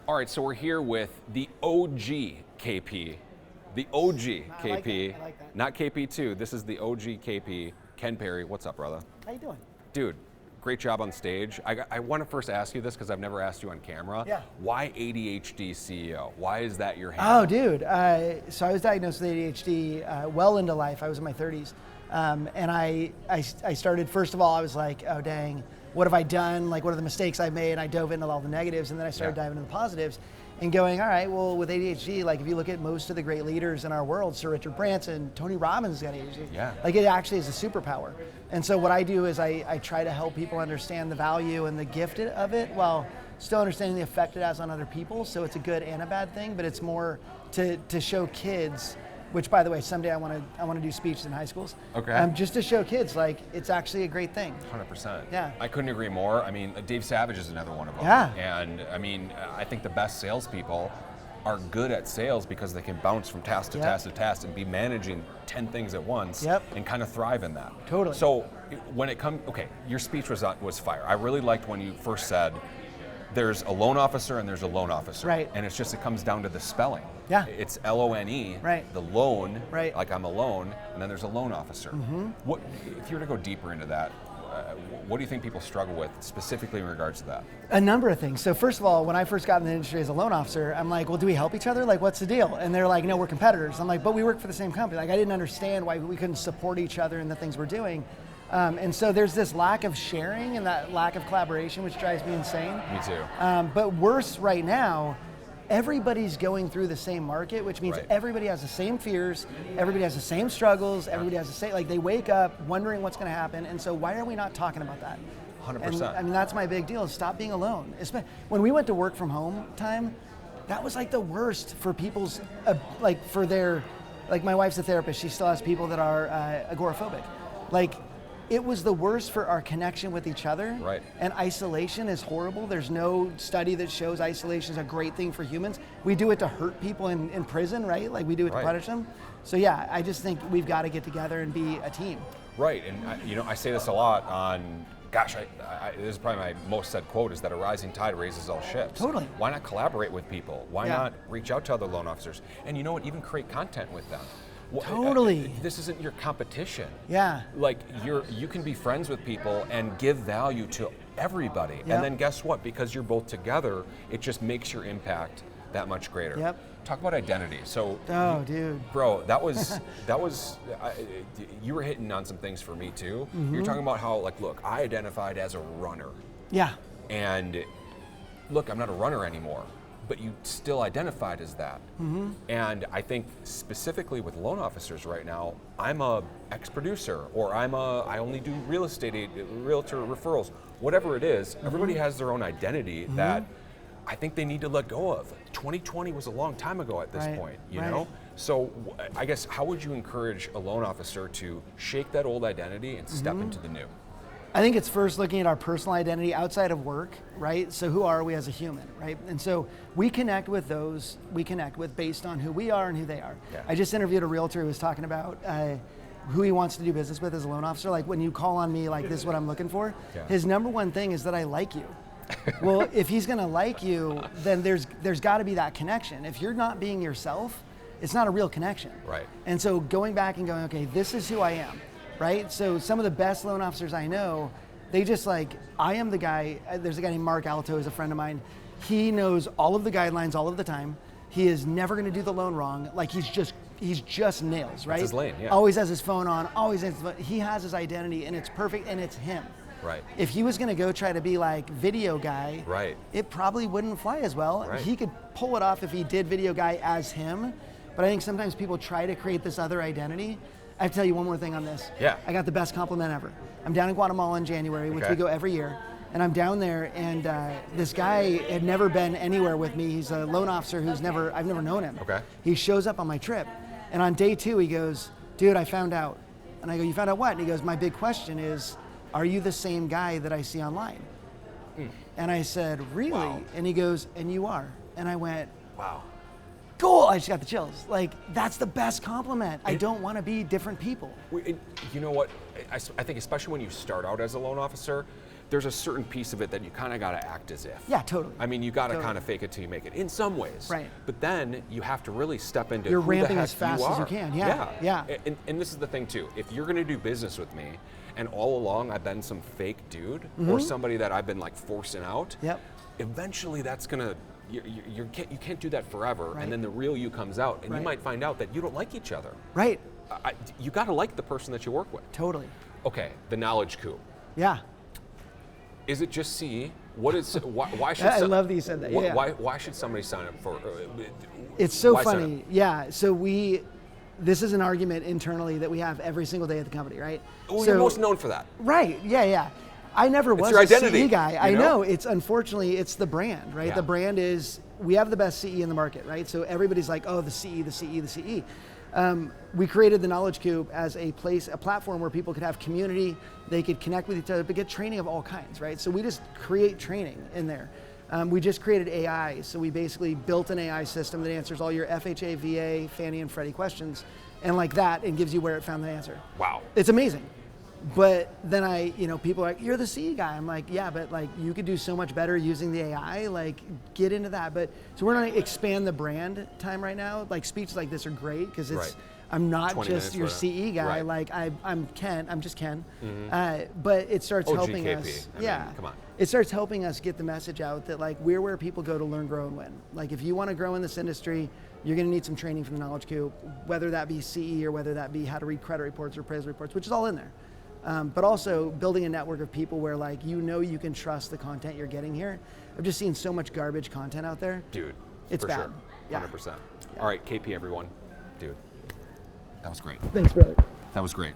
All right, so we're here with the OG KP. The OG KP, I like that. not KP2. This is the OG KP. Ken Perry, what's up, brother? How you doing? Dude, great job on stage. I want to first ask you this because I've never asked you on camera. Yeah. Why ADHD CEO? Why is that your handle? Oh, dude. So I was diagnosed with ADHD well into life. I was in my 30s. And I started, first of all, I was like, oh, dang, what have I done? Like, what are the mistakes I made? And I dove into all the negatives, and then I started diving into the positives and going, all right, well, with ADHD, like, if you look at most of the great leaders in our world, Sir Richard Branson, Tony Robbins has got ADHD. Yeah. Like, it actually is a superpower. And so what I do is I try to help people understand the value and the gift of it while still understanding the effect it has on other people. So it's a good and a bad thing, but it's more to show kids, which, by the way, someday I want to do speeches in high schools. Okay. Just to show kids, like, it's actually a great thing. 100%. Yeah. I couldn't agree more. I mean, Dave Savage is another one of them. Yeah. And I mean, I think the best salespeople are good at sales because they can bounce from task to task to task and be managing 10 things at once and kind of thrive in that. Totally. So when it comes, okay, your speech was fire. I really liked when you first said, there's a loan officer and there's a loan officer. Right. And it's just, it comes down to the spelling. Yeah. It's L-O-N-E, Right. the loan, Right. like I'm a loan, and then there's a loan officer. What, if you were to go deeper into that, what do you think people struggle with specifically in regards to that? A number of things. So first of all, when I first got in the industry as a loan officer, I'm like, well, do we help each other? Like, what's the deal? And they're like, no, we're competitors. I'm like, but we work for the same company. Like, I didn't understand why we couldn't support each other in the things we're doing. And so there's this lack of sharing and that lack of collaboration, which drives me insane. Me too. But worse right now, everybody's going through the same market, which means everybody has the same fears, everybody has the same struggles, everybody has the same, like, they wake up wondering what's going to happen. And so why are we not talking about that? 100%. And, I mean, that's my big deal, is stop being alone. When we went to work from home time, that was like the worst for people's, like my wife's a therapist, she still has people that are agoraphobic. Like, it was the worst for our connection with each other. Right. And isolation is horrible. There's no study that shows isolation is a great thing for humans. We do it to hurt people in prison, right? Like, we do it to punish them. So yeah, I just think we've got to get together and be a team. Right, and I say this a lot on, gosh, this is probably my most said quote, is that a rising tide raises all ships. Totally. Why not collaborate with people? Why not reach out to other loan officers? And you know what, even create content with them. Totally. This isn't your competition. Yeah. Like, you can be friends with people and give value to everybody. And then guess what? Because you're both together, it just makes your impact that much greater. Yep. Talk about identity. So, dude. Bro, that was you were hitting on some things for me too. You're talking about how, like, look, I identified as a runner. Yeah. And look, I'm not a runner anymore, but you still identified as that. And I think specifically with loan officers right now, I'm a ex-producer, or I only do real estate, realtor referrals, whatever it is. Everybody has their own identity that I think they need to let go of. 2020 was a long time ago at this point, you know? So I guess, how would you encourage a loan officer to shake that old identity and step into the new? I think it's first looking at our personal identity outside of work, right? So who are we as a human, right? And so we connect with those we connect with based on who we are and who they are. Yeah. I just interviewed a realtor who was talking about who he wants to do business with as a loan officer. Like, when you call on me, like, this is what I'm looking for. His number one thing is that I like you. Well, if he's gonna like you, then there's gotta be that connection. If you're not being yourself, it's not a real connection. Right. And so going back and going, okay, this is who I am. Right? So some of the best loan officers I know, they just, like, I am the guy, there's a guy named Mark Alto, who's a friend of mine. He knows all of the guidelines all of the time. He is never gonna do the loan wrong. Like, he's just nails, right? That's his lane, yeah. Always has his phone on, he has his identity, and it's perfect, and it's him. Right. If he was gonna go try to be like video guy, it probably wouldn't fly as well. Right. He could pull it off if he did video guy as him, but I think sometimes people try to create this other identity. I have to tell you one more thing on this. Yeah. I got the best compliment ever. I'm down in Guatemala in January, which we go every year. And I'm down there, and this guy had never been anywhere with me. He's a loan officer I've never known him. Okay. He shows up on my trip. And on day 2, he goes, dude, I found out. And I go, you found out what? And he goes, my big question is, are you the same guy that I see online? And I said, really? Wow. And he goes, and you are. And I went, wow. Cool, I just got the chills. Like, that's the best compliment. I don't want to be different people. You know what? I think especially when you start out as a loan officer, there's a certain piece of it that you kind of got to act as if. Yeah, totally. I mean, you got to kind of fake it till you make it in some ways. Right. But then you have to really step into You're who ramping the heck as fast you as are. you can. Yeah. And this is the thing too. If you're going to do business with me, and all along I've been some fake dude or somebody that I've been like forcing out, eventually that's going to, you can't do that forever. Right. And then the real you comes out, and you might find out that you don't like each other. Right. You got to like the person that you work with. Totally. Okay, the Knowledge Coop. Yeah. Is it just CE? What is? Why should? I love that you said that. Why should somebody sign up for? It's so funny. Yeah. So this is an argument internally that we have every single day at the company, right? Well, so, you're most known for that. Right. Yeah. I never was your a identity, CE guy. I you know. It's unfortunately it's the brand, right? Yeah. The brand is we have the best CE in the market, right? So everybody's like, oh, the CE. We created the Knowledge Coop as a platform where people could have community, they could connect with each other, but get training of all kinds, right? So we just create training in there. We just created AI, so we basically built an AI system that answers all your FHA, VA, Fannie and Freddie questions, and like that, and gives you where it found the answer. Wow. It's amazing. But then people are like, you're the CE guy. I'm like, yeah, but like you could do so much better using the AI, like get into that. But so we're gonna expand the brand time right now. Like speeches like this are great because it's, I'm not just your CE guy. Like I'm Ken, I'm just Ken. But it starts helping us. I mean, come on. It starts helping us get the message out that like we're where people go to learn, grow, and win. Like if you want to grow in this industry, you're going to need some training from the Knowledge Coop, whether that be CE or whether that be how to read credit reports or appraisal reports, which is all in there. But also building a network of people where like you can trust the content you're getting here. I've just seen so much garbage content out there. Dude, it's for bad. Sure. Yeah. 100%. All right, KP everyone. Dude, that was great. Thanks, brother. That was great.